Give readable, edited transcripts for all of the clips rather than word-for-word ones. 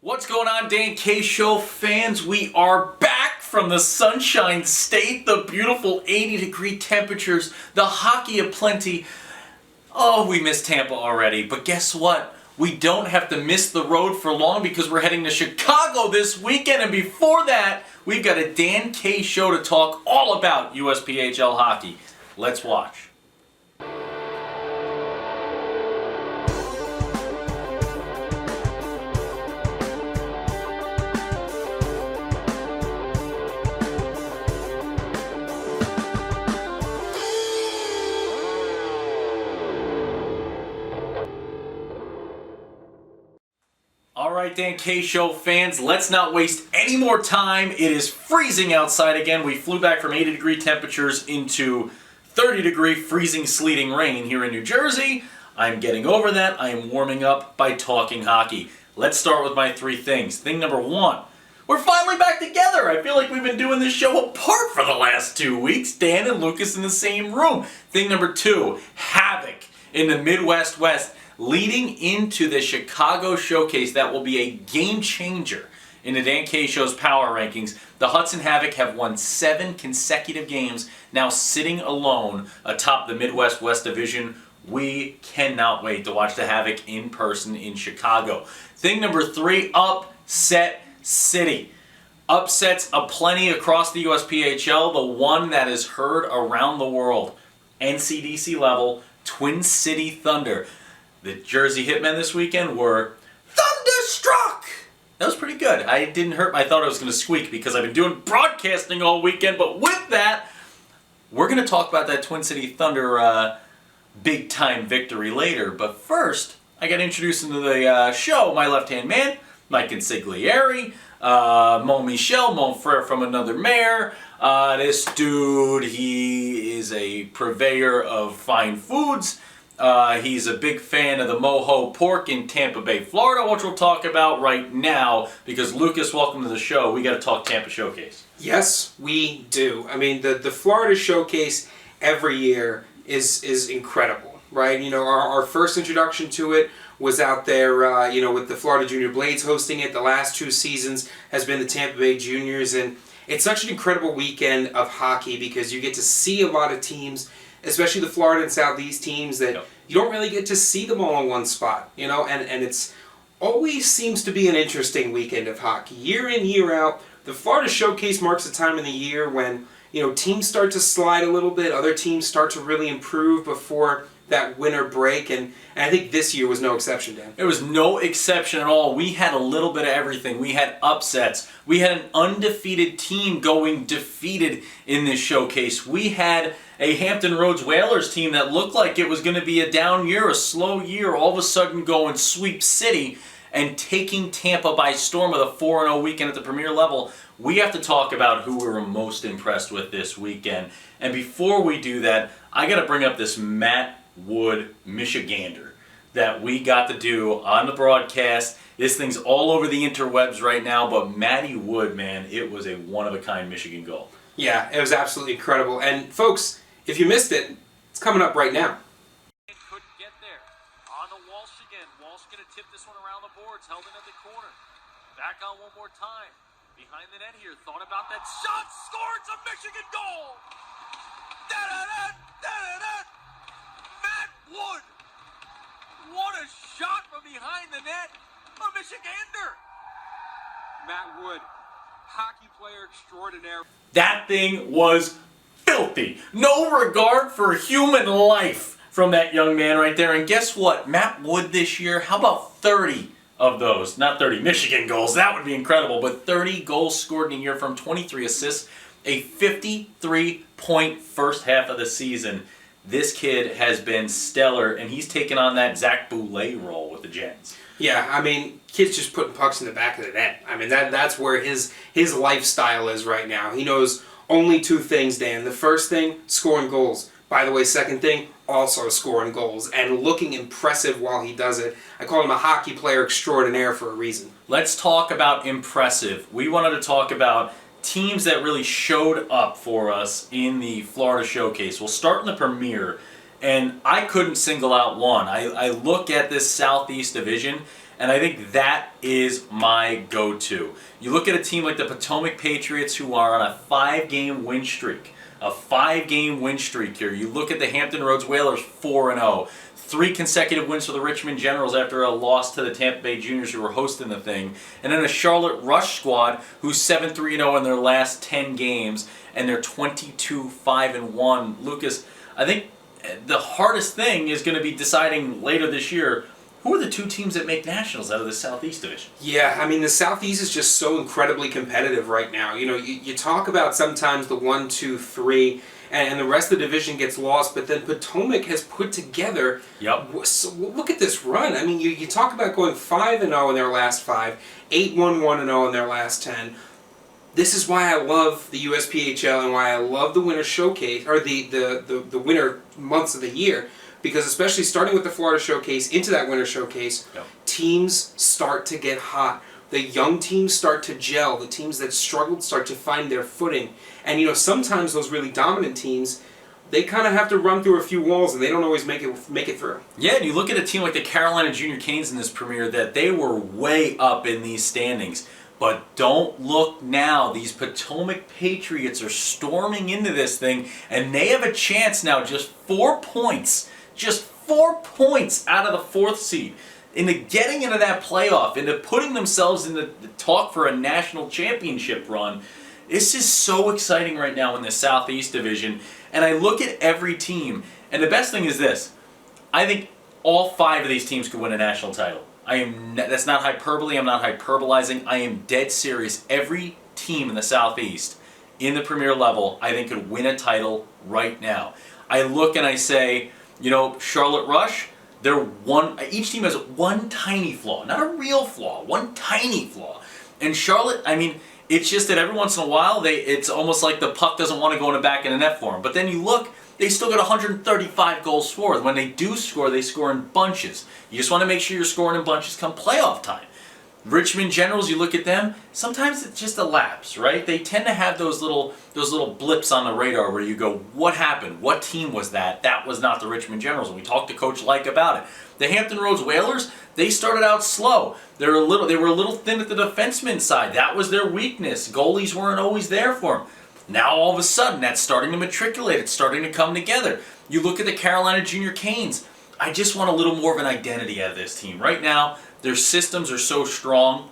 What's going on, Dan K Show fans? We are back from the Sunshine State, the beautiful 80-degree temperatures, the hockey aplenty. Oh, we miss Tampa already, but guess what? We don't have to miss the road for long because we're heading to Chicago this weekend, and before that, we've got a Dan K Show to talk all about USPHL hockey. Let's watch. Alright, Dan K Show fans, let's not waste any more time. It is freezing outside again. We flew back from 80-degree temperatures into 30-degree freezing, sleeting rain here in New Jersey. I'm getting over that. I am warming up by talking hockey. Let's start with my three things. Thing number one, we're finally back together. I feel like we've been doing this show apart for the last 2 weeks. Dan and Lucas in the same room. Thing number two, havoc in the Midwest West. Leading into the Chicago showcase that will be a game changer in the Dan K Show's power rankings. The Hudson Havoc have won 7 consecutive games, now sitting alone atop the Midwest West Division. We cannot wait to watch the Havoc in person in Chicago. Thing number three, upset city. Upsets aplenty across the USPHL. The one that is heard around the world. NCDC level, Twin City Thunder. The Jersey Hitmen this weekend were thunderstruck! That was pretty good. I didn't hurt. I thought I was going to squeak because I've been doing broadcasting all weekend. But with that, we're going to talk about that Twin City Thunder big-time victory later. But first, I got introduced into the show. My left-hand man, Mike Consigliere, Mon Michel, Mon Frere from Another Mayor. This dude, he is a purveyor of fine foods. He's a big fan of the Moho pork in Tampa Bay, Florida, which we'll talk about right now. Because Lucas, welcome to the show. We got to talk Tampa Showcase. Yes, we do. I mean, the Florida Showcase every year is incredible, right? You know, our first introduction to it was out there, with the Florida Junior Blades hosting it. The last 2 seasons has been the Tampa Bay Juniors, and it's such an incredible weekend of hockey because you get to see a lot of teams, especially the Florida and Southeast teams, that you don't really get to see them all in one spot, and it's always seems to be an interesting weekend of hockey. Year in, year out, the Florida Showcase marks a time in the year when, teams start to slide a little bit, other teams start to really improve before that winter break, and I think this year was no exception, Dan. It was no exception at all. We had a little bit of everything. We had upsets. We had an undefeated team going defeated in this showcase. We had a Hampton Roads Whalers team that looked like it was going to be a down year, a slow year, all of a sudden going sweep city and taking Tampa by storm with a 4-0 weekend at the premier level. We have to talk about who we were most impressed with this weekend. And before we do that, I got to bring up this Matt Wood Michigander that we got to do on the broadcast. This thing's all over the interwebs right now, but Matty Wood, man, it was a one-of-a-kind Michigan goal. Yeah, it was absolutely incredible. And folks, if you missed it, it's coming up right now. Couldn't get there. On to Walsh again. Walsh going to tip this one around the boards, held in at the corner. Back on one more time. Behind the net here, thought about that shot, scored, it's a Michigan goal! Da-da-da, da-da-da! Matt Wood! What a shot from behind the net! A Michigander! Matt Wood, hockey player extraordinaire. That thing was filthy. No regard for human life from that young man right there. And guess what? Matt Wood this year, how about 30 of those? Not 30 Michigan goals. That would be incredible. But 30 goals scored in a year from 23 assists. A 53-point first half of the season. This kid has been stellar, and he's taken on that Zach Boulay role with the Gens. Yeah, I mean, kid's just putting pucks in the back of the net. I mean, that's where his lifestyle is right now. He knows only 2 things, Dan. The first thing, scoring goals. By the way, second thing, also scoring goals and looking impressive while he does it. I call him a hockey player extraordinaire for a reason. Let's talk about impressive. We wanted to talk about teams that really showed up for us in the Florida Showcase. We'll start in the Premier, and I couldn't single out one. I look at this Southeast Division, And I think that is my go-to. You look at a team like the Potomac Patriots who are on a 5-game win streak. A 5-game win streak here. You look at the Hampton Roads Whalers 4-0. 3 consecutive wins for the Richmond Generals after a loss to the Tampa Bay Juniors who were hosting the thing. And then a Charlotte Rush squad who's 7-3-0 in their last 10 games. And they're 22-5-1. Lucas, I think the hardest thing is going to be deciding later this year who are the 2 teams that make nationals out of the Southeast Division. Yeah, I mean, the Southeast is just so incredibly competitive right now. You know, you talk about sometimes the 1, 2, 3, and the rest of the division gets lost, but then Potomac has put together. Yep. So look at this run. I mean, you talk about going 5-0 in their last 5, 8-1-1-0 in their last 10. This is why I love the USPHL and why I love the Winter Showcase, or the winter months of the year, because especially starting with the Florida Showcase into that Winter Showcase, Yep. teams start to get hot. The young teams start to gel. The teams that struggled start to find their footing. And you know, sometimes those really dominant teams, they kind of have to run through a few walls, and they don't always make it through. Yeah, and you look at a team like the Carolina Junior Canes in this premiere that they were way up in these standings. But don't look now. These Potomac Patriots are storming into this thing, and they have a chance now, just 4 points. Just 4 points out of the 4th seed into getting into that playoff, into putting themselves in the talk for a national championship run. This is so exciting right now in the Southeast Division. And I look at every team, and the best thing is this. I think all 5 of these teams could win a national title. That's not hyperbole, I'm not hyperbolizing. I am dead serious. Every team in the Southeast, in the premier level, I think could win a title right now. I look and I say, you know, Charlotte Rush, each team has one tiny flaw, not a real flaw, one tiny flaw. And Charlotte, I mean, it's just that every once in a while, it's almost like the puck doesn't want to go in the back of the net for them. But then you look, they still got 135 goals scored. When they do score, they score in bunches. You just want to make sure you're scoring in bunches come playoff time. Richmond Generals, you look at them, sometimes it's just a lapse, right? They tend to have those little blips on the radar where you go, what happened? What team was that? That was not the Richmond Generals. And we talked to Coach Like about it. The Hampton Roads Whalers, they started out slow. They were a little thin at the defenseman side. That was their weakness. Goalies weren't always there for them. Now all of a sudden, that's starting to matriculate. It's starting to come together. You look at the Carolina Junior Canes. I just want a little more of an identity out of this team. Right now, their systems are so strong.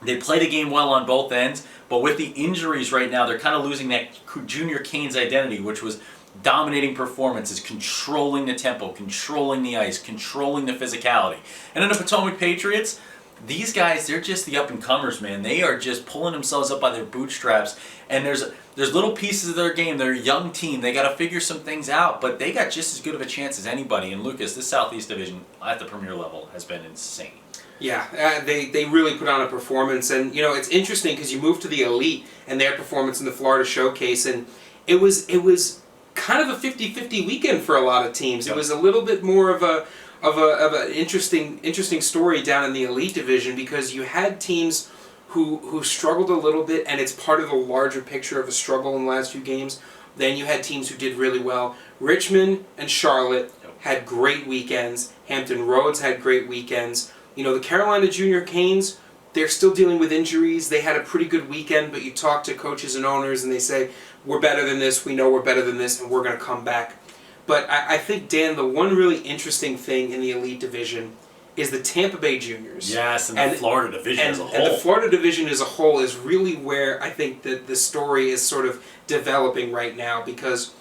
They play the game well on both ends, but with the injuries right now, they're kind of losing that Junior Canes identity, which was dominating performances, controlling the tempo, controlling the ice, controlling the physicality. And then the Potomac Patriots, these guys, they're just the up-and-comers, man. They are just pulling themselves up by their bootstraps, and there's little pieces of their game. They're a young team. They got to figure some things out, but they got just as good of a chance as anybody. And Lucas, this Southeast Division at the premier level has been insane. Yeah, they really put on a performance, and you know, it's interesting because you move to the Elite and their performance in the Florida Showcase, and it was kind of a 50-50 weekend for a lot of teams. Yep. It was a little bit more of an interesting story down in the Elite Division because you had teams who struggled a little bit, and it's part of the larger picture of a struggle in the last few games. Then you had teams who did really well. Richmond and Charlotte had great weekends. Hampton Roads had great weekends. You know, the Carolina Junior Canes, they're still dealing with injuries. They had a pretty good weekend, but you talk to coaches and owners and they say, we're better than this, we know we're better than this, and we're going to come back. But I think, Dan, the one really interesting thing in the Elite Division is the Tampa Bay Juniors. Yes, and the Florida Division as a whole. And the Florida Division as a whole is really where I think that the story is sort of developing right now, because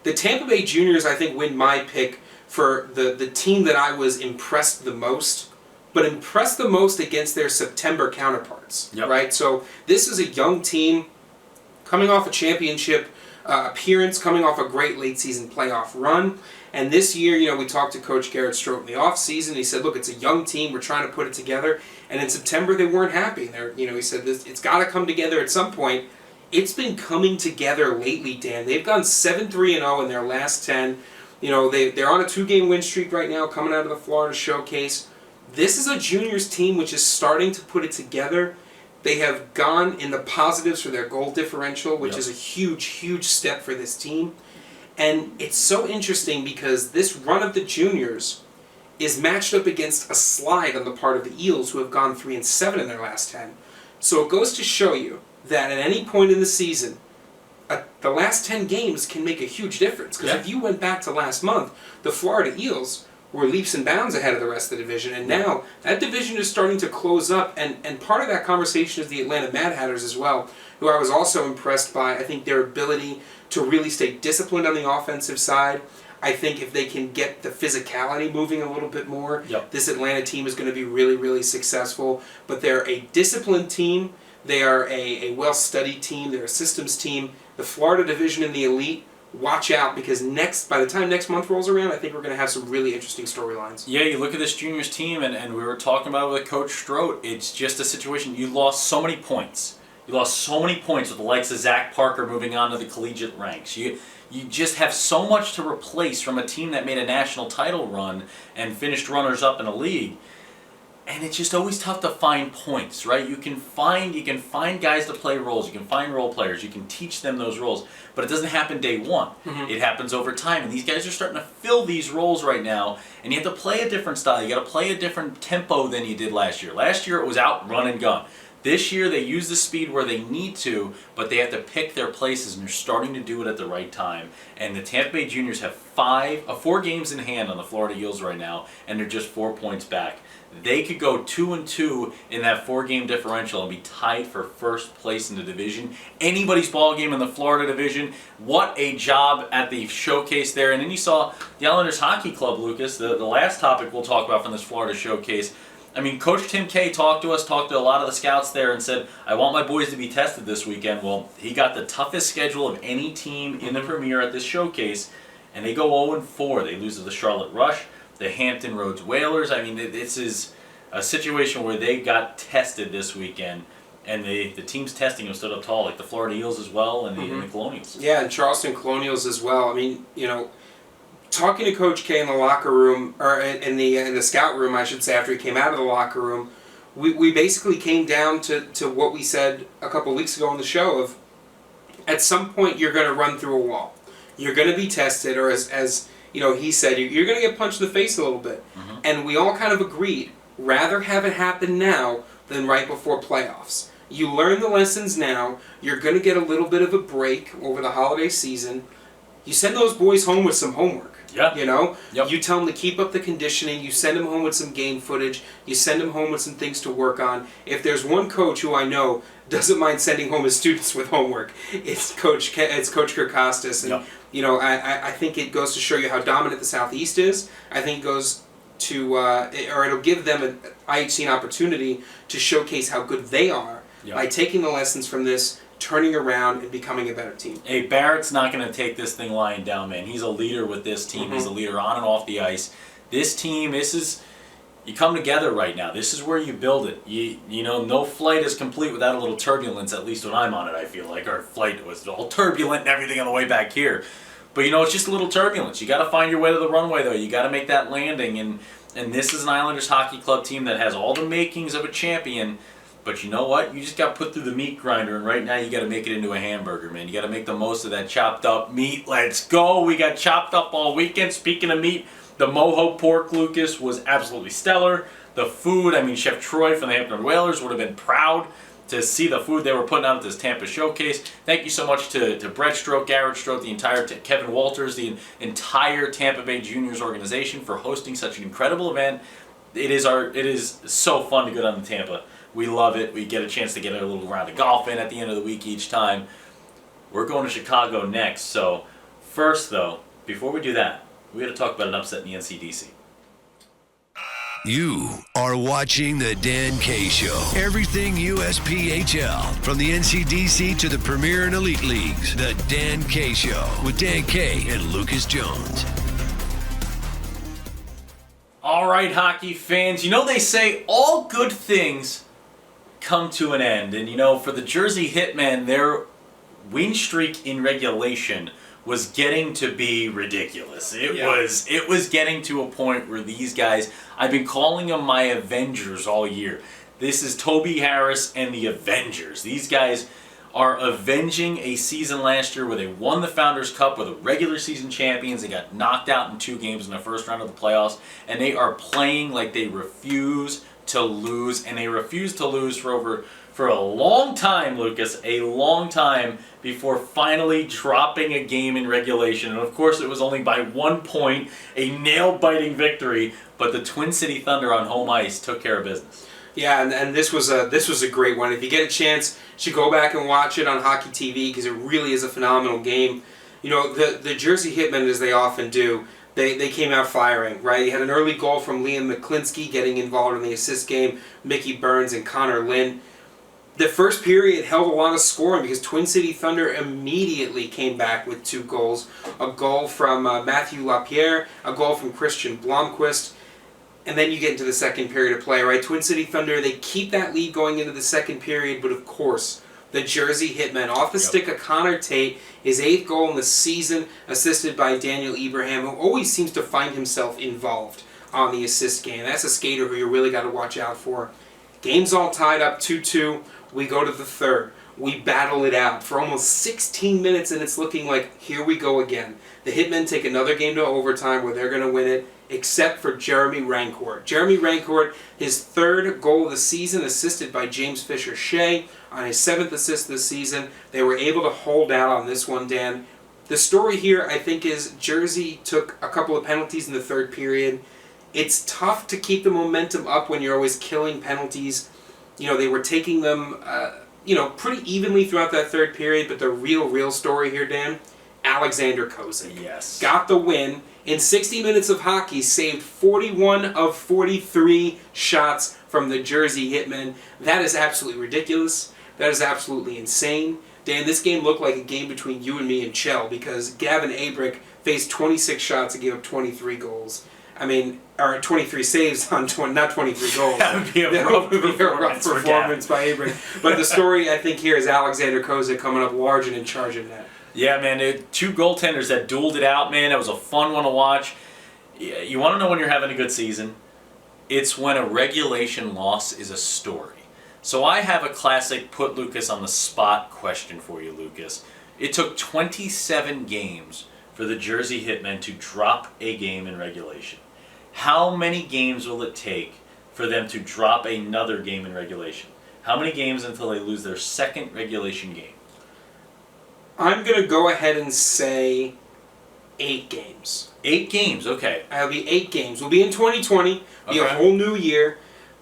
the Tampa Bay Juniors, I think, win my pick for the team that I was impressed the most, but impressed the most against their September counterparts, right? So this is a young team coming off a championship appearance, coming off a great late season playoff run. And this year, you know, we talked to Coach Garrett Stroh in the offseason. He said, look, it's a young team. We're trying to put it together. And in September, they weren't happy. He said, it's got to come together at some point. It's been coming together lately, Dan. They've gone 7-3-0 in their last 10. You know, they're on a 2-game win streak right now, coming out of the Florida Showcase. This is a juniors team which is starting to put it together. They have gone in the positives for their goal differential, which is a huge, huge step for this team. And it's so interesting because this run of the juniors is matched up against a slide on the part of the Eels, who have gone 3-7 in their last 10. So it goes to show you that at any point in the season, the last 10 games can make a huge difference. Because if you went back to last month, the Florida Eels were leaps and bounds ahead of the rest of the division, and now that division is starting to close up, and part of that conversation is the Atlanta Mad Hatters as well, who I was also impressed by. I think their ability to really stay disciplined on the offensive side. I think if they can get the physicality moving a little bit more, this Atlanta team is going to be really, really successful. But they're a disciplined team. They are a well-studied team. They're a systems team. The Florida division in the elite, watch out, because by the time next month rolls around, I think we're going to have some really interesting storylines. Yeah, you look at this juniors team, and we were talking about it with Coach Stroh. It's just a situation. You lost so many points. You lost so many points with the likes of Zach Parker moving on to the collegiate ranks. You just have so much to replace from a team that made a national title run and finished runners-up in a league. And it's just always tough to find points, right? You can find guys to play roles. You can find role players. You can teach them those roles. But it doesn't happen day one. It happens over time. And these guys are starting to fill these roles right now. And you have to play a different style. You got to play a different tempo than you did last year. Last year it was out, run and gun. This year they use the speed where they need to, but they have to pick their places, and they're starting to do it at the right time. And the Tampa Bay Juniors have 4 games in hand on the Florida Eels right now, and they're just 4 points back. They could go 2-2 in that 4-game differential and be tied for first place in the division. Anybody's ball game in the Florida division. What a job at the showcase there. And then you saw the Islanders Hockey Club, Lucas, the last topic we'll talk about from this Florida showcase. I mean, Coach Tim Kay talked to a lot of the scouts there and said, I want my boys to be tested this weekend. Well, he got the toughest schedule of any team in the Premier at this showcase, and they go 0-4. They lose to the Charlotte Rush, the Hampton Roads Whalers. I mean, this is a situation where they got tested this weekend, and the teams testing them stood up tall, like the Florida Eels as well, and the Colonials. Yeah, and Charleston Colonials as well. I mean, talking to Coach K in the locker room, or in the scout room, I should say, after he came out of the locker room, we basically came down to what we said a couple weeks ago on the show of, at some point you're going to run through a wall. You're going to be tested, or as he said, you're going to get punched in the face a little bit. And we all kind of agreed, rather have it happen now than right before playoffs. You learn the lessons now. You're going to get a little bit of a break over the holiday season. You send those boys home with some homework. Yeah. You tell them to keep up the conditioning. You send them home with some game footage. You send them home with some things to work on. If there's one coach who I know doesn't mind sending home his students with homework, it's Coach Kirk Costas. And I think it goes to show you how dominant the Southeast is. I think it goes to or it'll give them IHC an opportunity to showcase how good they are by taking the lessons from this, turning around, and becoming a better team. Hey, Barrett's not going to take this thing lying down, man. He's a leader with this team. He's a leader on and off the ice. This team, you come together right now. This is where you build it. No flight is complete without a little turbulence, at least when I'm on it, I feel like. Our flight was all turbulent and everything on the way back here. But, it's just a little turbulence. You got to find your way to the runway, though. You got to make that landing. And this is an Islanders Hockey Club team that has all the makings of a champion. But you know what? You just got put through the meat grinder, and right now you got to make it into a hamburger, man. You got to make the most of that chopped up meat. Let's go. We got chopped up all weekend. Speaking of meat, the mojo pork, Lucas, was absolutely stellar. The food, Chef Troy from the Hampton Whalers would have been proud to see the food they were putting out at this Tampa showcase. Thank you so much to Brett Stroke, Garrett Stroke, the entire Kevin Walters, the entire Tampa Bay Juniors organization for hosting such an incredible event. It is so fun to go down to Tampa. We love it. We get a chance to get a little round of golf in at the end of the week each time. We're going to Chicago next. So first, though, before we do that, we got to talk about an upset in the NCDC. You are watching The Dan K Show. Everything USPHL. From the NCDC to the Premier and Elite Leagues. The Dan K Show with Dan K and Lucas Jones. All right, hockey fans. They say all good things come to an end. And, for the Jersey Hitmen, their win streak in regulation was getting to be ridiculous. It was getting to a point where these guys, I've been calling them my Avengers all year. This is Toby Harris and the Avengers. These guys are avenging a season last year where they won the Founders Cup, where the regular season champions. They got knocked out in 2 games in the first round of the playoffs, and they are playing like they refuse to lose, and they refuse to lose for a long time, Lucas, a long time before finally dropping a game in regulation. And of course, it was only by 1 point, a nail-biting victory, but the Twin City Thunder on home ice took care of business. Yeah, and this was a great one. If you get a chance, you should go back and watch it on Hockey TV because it really is a phenomenal game. You know, the Jersey Hitmen, as they often do, they came out firing, right? You had an early goal from Liam McClinsky getting involved in the assist game, Mickey Burns and Connor Lynn. The first period held a lot of scoring because Twin City Thunder immediately came back with 2 goals. A goal from Matthew Lapierre, a goal from Christian Blomqvist. And then you get into the second period of play, right? Twin City Thunder, they keep that lead going into the second period, but of course, the Jersey Hitmen off the stick of Connor Tate, his 8th goal in the season, assisted by Daniel Ibrahim, who always seems to find himself involved on the assist game. That's a skater who you really got to watch out for. Game's all tied up 2-2. We go to the third. We battle it out for almost 16 minutes, and it's looking like here we go again. The Hitmen take another game to overtime where they're going to win it, except for Jeremy Rancourt. Jeremy Rancourt, his 3rd goal of the season, assisted by James Fisher-Shea on his 7th assist this season. They were able to hold out on this one, Dan. The story here, I think, is Jersey took a couple of penalties in the 3rd period. It's tough to keep the momentum up when you're always killing penalties. You know, they were taking them, pretty evenly throughout that 3rd period, but the real story here, Dan, Alexander Kozik. Yes. Got the win. In 60 minutes of hockey, saved 41 of 43 shots from the Jersey Hitmen. That is absolutely ridiculous. That is absolutely insane. Dan, this game looked like a game between you and me and Chell because Gavin Abrick faced 26 shots and gave up 23 goals. I mean, or 23 saves on not 23 goals. That would be a rough performance by Abrick. But the story, I think, here is Alexander Kozik coming up large and in charge of that. Yeah, man, 2 goaltenders that dueled it out, man. That was a fun one to watch. You want to know when you're having a good season? It's when a regulation loss is a story. So I have a classic put Lucas on the spot question for you, Lucas. It took 27 games for the Jersey Hitmen to drop a game in regulation. How many games will it take for them to drop another game in regulation? How many games until they lose their 2nd regulation game? I'm going to go ahead and say 8 games. 8 games, okay. It'll be 8 games. We'll be in 2020, be a whole new year,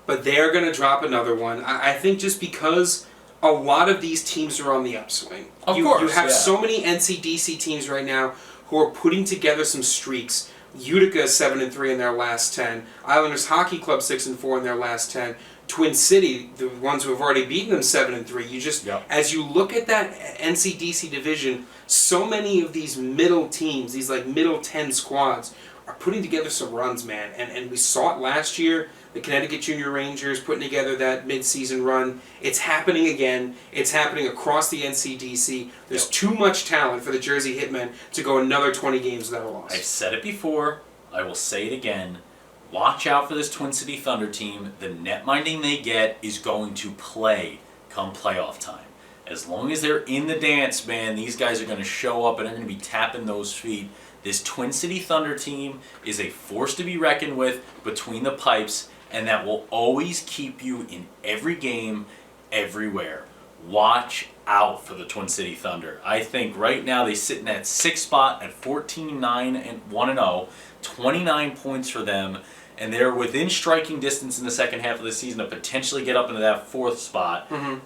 but they're going to drop another one. I think just because a lot of these teams are on the upswing. Of course, you have so many NCDC teams right now who are putting together some streaks. Utica 7-3 in their last 10. Islanders Hockey Club 6-4 in their last 10. Twin City, the ones who have already beaten them 7-3. You just, as you look at that NCDC division, so many of these middle teams, these like middle 10 squads, are putting together some runs, man. And we saw it last year. The Connecticut Junior Rangers putting together that mid-season run. It's happening again. It's happening across the NCDC. There's too much talent for the Jersey Hitmen to go another 20 games without a loss. I've said it before. I will say it again. Watch out for this Twin City Thunder team. The net minding they get is going to play come playoff time. As long as they're in the dance, man, these guys are going to show up and they're going to be tapping those feet. This Twin City Thunder team is a force to be reckoned with between the pipes, and that will always keep you in every game, everywhere. Watch out for the Twin City Thunder. I think right now they sit in that 6th spot at 14-9-1-0, 29 points for them, and they're within striking distance in the second half of the season to potentially get up into that 4th spot. Mm-hmm.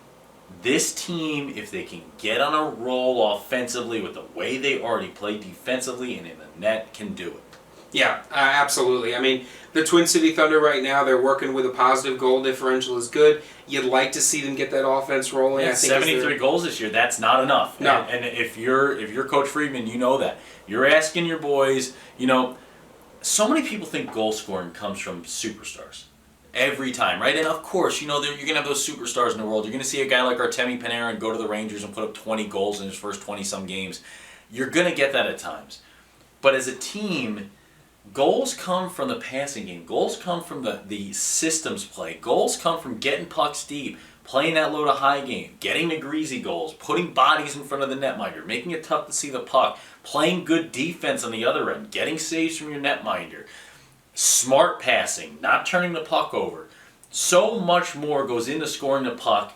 This team, if they can get on a roll offensively with the way they already play defensively and in the net, can do it. Yeah, absolutely. I mean, the Twin City Thunder right now, they're working with a positive goal differential is good. You'd like to see them get that offense rolling. Yeah, I think 73 goals this year, that's not enough. No. And if you're Coach Friedman, you know that. You're asking your boys, so many people think goal scoring comes from superstars. Every time, right? And of course, you're going to have those superstars in the world. You're going to see a guy like Artemi Panarin go to the Rangers and put up 20 goals in his first 20-some games. You're going to get that at times. But as a team, goals come from the passing game. Goals come from the systems play. Goals come from getting pucks deep, playing that low to high game, getting the greasy goals, putting bodies in front of the netminder, making it tough to see the puck, playing good defense on the other end, getting saves from your netminder, smart passing, not turning the puck over. So much more goes into scoring the puck.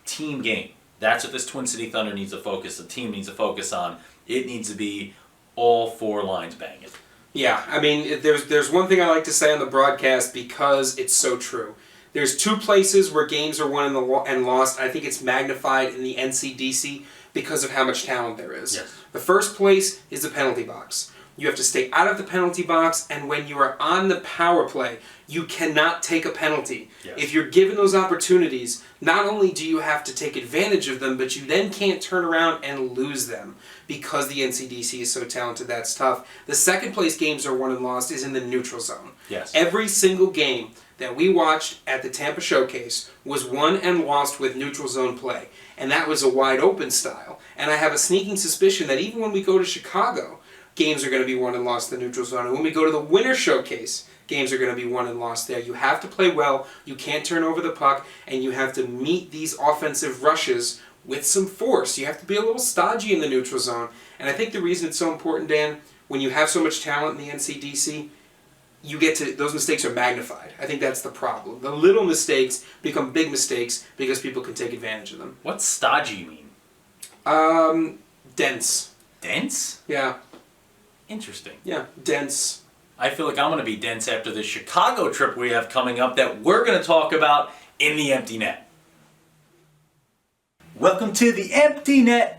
Team game. That's what this Twin City Thunder needs to focus. The team needs to focus on. It needs to be all four lines banging. Yeah, I mean, there's one thing I like to say on the broadcast because it's so true. There's two places where games are won and lost. I think it's magnified in the NCDC because of how much talent there is. Yes. The first place is the penalty box. You have to stay out of the penalty box, and when you are on the power play, you cannot take a penalty. Yes. If you're given those opportunities, not only do you have to take advantage of them, but you then can't turn around and lose them because the NCDC is so talented. That's tough. The second place games are won and lost is in the neutral zone. Yes. Every single game that we watched at the Tampa Showcase was won and lost with neutral zone play, and that was a wide open style. And I have a sneaking suspicion that even when we go to Chicago, games are going to be won and lost in the neutral zone. And when we go to the Winter Showcase, games are going to be won and lost there. You have to play well, you can't turn over the puck, and you have to meet these offensive rushes with some force. You have to be a little stodgy in the neutral zone. And I think the reason it's so important, Dan, when you have so much talent in the NCDC, you get to, those mistakes are magnified. I think that's the problem. The little mistakes become big mistakes because people can take advantage of them. What's stodgy mean? Dense. Dense? Yeah. Interesting. Yeah, dense. I feel like I'm going to be dense after the Chicago trip we have coming up that we're going to talk about in the Empty Net. Welcome to the Empty Net.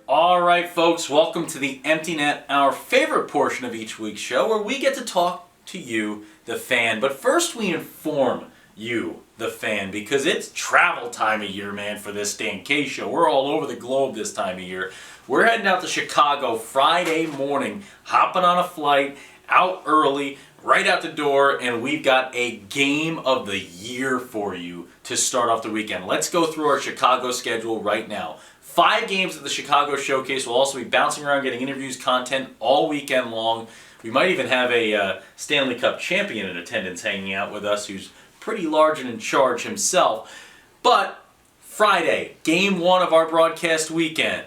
All right, folks, welcome to the Empty Net, our favorite portion of each week's show where we get to talk to you, the fan. But first we inform you, the fan, because it's travel time of year, man, for this Dan K show. We're all over the globe this time of year. We're heading out to Chicago Friday morning, hopping on a flight, out early, right out the door, and we've got a game of the year for you to start off the weekend. Let's go through our Chicago schedule right now. 5 games at the Chicago Showcase. We'll also be bouncing around, getting interviews, content all weekend long. We might even have a Stanley Cup champion in attendance hanging out with us who's pretty large and in charge himself. But Friday, game 1 of our broadcast weekend.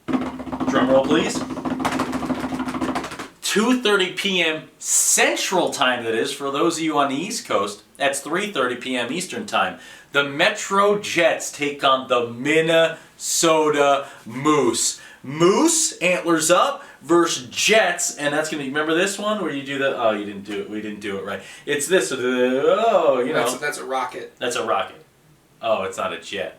Drum roll, please. 2:30 p.m. Central Time, that is, for those of you on the East Coast. That's 3:30 p.m. Eastern Time. The Metro Jets take on the Minnesota Moose. Moose, antlers up, versus Jets, and that's gonna. Remember this one where you do the? Oh, you didn't do it. We didn't do it right. It's this. Oh, you know. That's a rocket. That's a rocket. Oh, it's not a jet.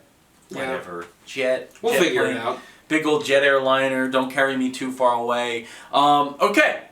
Yeah. Whatever. Jet. We'll jet figure plane. it out. Big old jet airliner. Don't carry me too far away. Okay.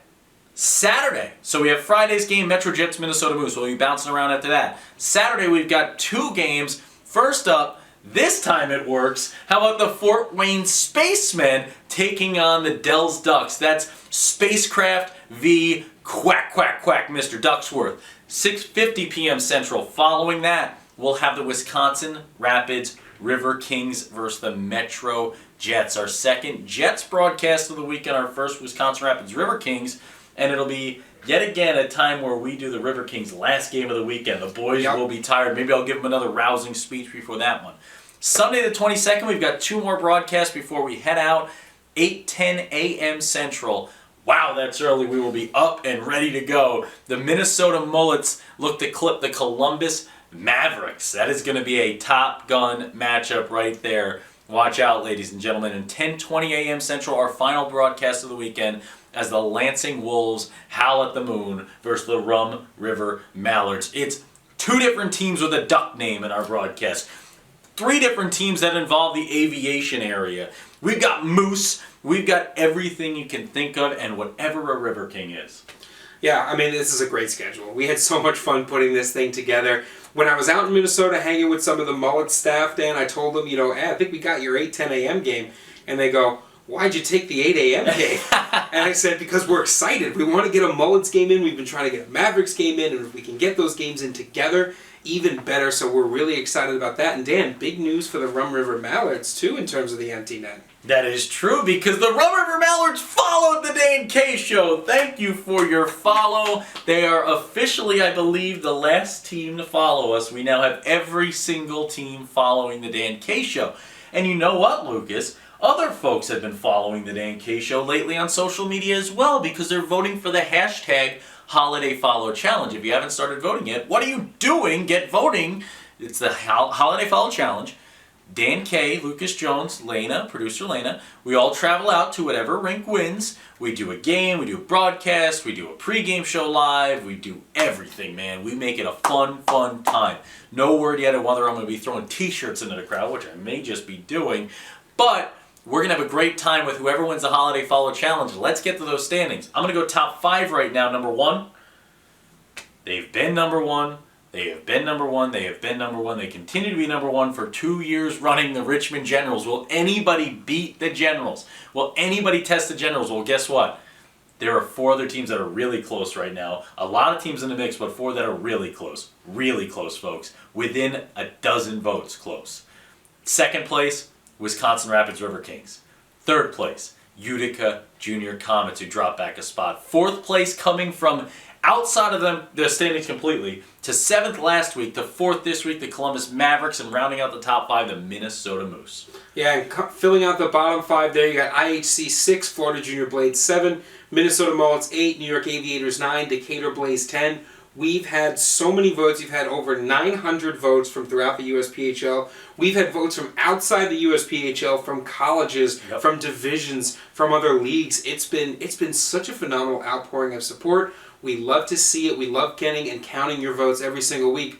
Saturday. So we have Friday's game, Metro Jets, Minnesota Moose. We'll be bouncing around after that. Saturday, we've got 2 games. First up, this time it works. How about the Fort Wayne Spacemen taking on the Dells Ducks? That's Spacecraft v. Quack, Quack, Quack, Mr. Ducksworth. 6:50 p.m. Central. Following that, we'll have the Wisconsin Rapids River Kings versus the Metro Jets. Our second Jets broadcast of the weekend, our first Wisconsin Rapids River Kings. And it'll be, yet again, a time where we do the River Kings' last game of the weekend. The boys will be tired. Maybe I'll give them another rousing speech before that one. Sunday the 22nd, we've got 2 more broadcasts before we head out. 8:10 a.m. Central. Wow, that's early. We will be up and ready to go. The Minnesota Mullets look to clip the Columbus Mavericks. That is going to be a Top Gun matchup right there. Watch out, ladies and gentlemen. And 10:20 a.m. Central, our final broadcast of the weekend, as the Lansing Wolves howl at the moon versus the Rum River Mallards. It's 2 different teams with a duck name in our broadcast. 3 different teams that involve the aviation area. We've got Moose. We've got everything you can think of and whatever a River King is. Yeah, I mean, this is a great schedule. We had so much fun putting this thing together. When I was out in Minnesota hanging with some of the Mullet staff, Dan, I told them, I think we got your 8:10 a.m. game. And they go, why'd you take the 8 a.m. game? And I said, because we're excited. We want to get a Mullets game in. We've been trying to get a Mavericks game in. And if we can get those games in together, even better. So we're really excited about that. And Dan, big news for the Rum River Mallards, too, in terms of the Empty Net. That is true because the Rum River Mallards followed the Dan K Show. Thank you for your follow. They are officially, I believe, the last team to follow us. We now have every single team following the Dan K Show. And you know what, Lucas? Other folks have been following the Dan K Show lately on social media as well because they're voting for the hashtag Holiday Follow Challenge. If you haven't started voting yet, what are you doing? Get voting. It's the Holiday Follow Challenge. Dan K, Lucas Jones, Lena, producer Lena, we all travel out to whatever rink wins. We do a game, we do a broadcast, we do a pregame show live, we do everything, man. We make it a fun time. No word yet on whether I'm going to be throwing t-shirts into the crowd, which I may just be doing, but we're going to have a great time with whoever wins the Holiday Follow Challenge. Let's get to those standings. I'm going to go top 5 right now. Number 1, they've been number 1. They have been number 1, they have been number 1, they continue to be number 1 for 2 years running, the Richmond Generals. Will anybody beat the Generals? Will anybody test the Generals? Well, guess what? There are 4 other teams that are really close right now. A lot of teams in the mix, but 4 that are really close, folks. Within a dozen votes close. Second place, Wisconsin Rapids River Kings. Third place, Utica Junior Comets, who dropped back a spot. Fourth place coming from outside of them, the standings completely, to 7th last week, to 4th this week, the Columbus Mavericks, and rounding out the top 5, the Minnesota Moose. Yeah, and filling out the bottom 5 there, you got IHC 6, Florida Junior Blades 7, Minnesota Mullets 8, New York Aviators 9, Decatur Blaze 10. We've had so many votes. We've had over 900 votes from throughout the USPHL. We've had votes from outside the USPHL, from colleges, from divisions, from other leagues. It's been such a phenomenal outpouring of support. We love to see it. We love getting and counting your votes every single week.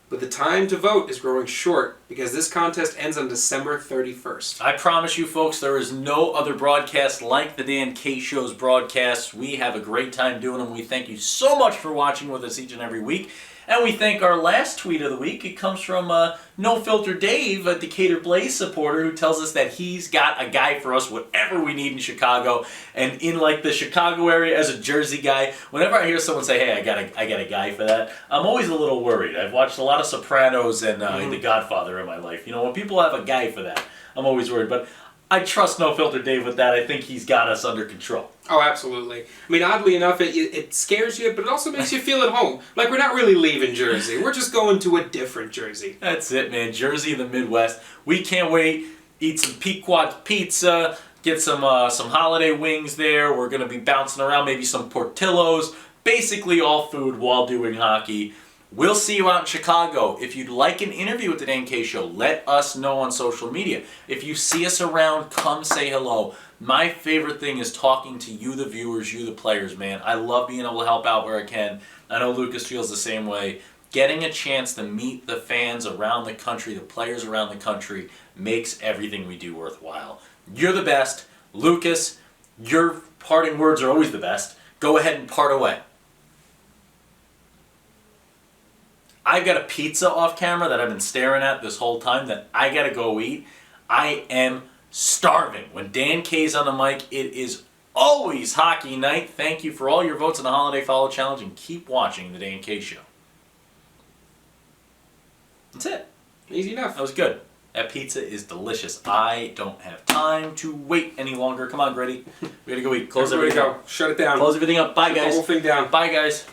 But the time to vote is growing short because this contest ends on December 31st. I promise you folks, there is no other broadcast like the Dan K Show's broadcasts. We have a great time doing them. We thank you so much for watching with us each and every week. And we thank our last tweet of the week. It comes from No Filter Dave, a Decatur Blaze supporter, who tells us that he's got a guy for us, whatever we need in Chicago. And in like the Chicago area, as a Jersey guy, whenever I hear someone say, "Hey, I got a guy for that," I'm always a little worried. I've watched a lot of Sopranos and The Godfather in my life. You know, when people have a guy for that, I'm always worried. But I trust No Filter Dave with that. I think he's got us under control. Oh, absolutely. I mean, oddly enough, it scares you, but it also makes you feel at home. Like we're not really leaving Jersey. We're just going to a different Jersey. That's it, man. Jersey in the Midwest. We can't wait. Eat some Pequot pizza. Get some holiday wings there. We're going to be bouncing around. Maybe some Portillos. Basically all food while doing hockey. We'll see you out in Chicago. If you'd like an interview with the Dan K Show, let us know on social media. If you see us around, come say hello. My favorite thing is talking to you, the viewers, you, the players, man. I love being able to help out where I can. I know Lucas feels the same way. Getting a chance to meet the fans around the country, the players around the country, makes everything we do worthwhile. You're the best. Lucas, your parting words are always the best. Go ahead and part away. I've got a pizza off camera that I've been staring at this whole time that I gotta go eat. I am starving. When Dan K's on the mic, it is always hockey night. Thank you for all your votes on the Holiday Follow Challenge, and keep watching the Dan K Show. That's it. Easy enough. That was good. That pizza is delicious. I don't have time to wait any longer. Come on, Grady. We gotta go eat. Close everything up. Shut it down. Close everything up. Bye, guys. Shut the whole thing down. Bye, guys.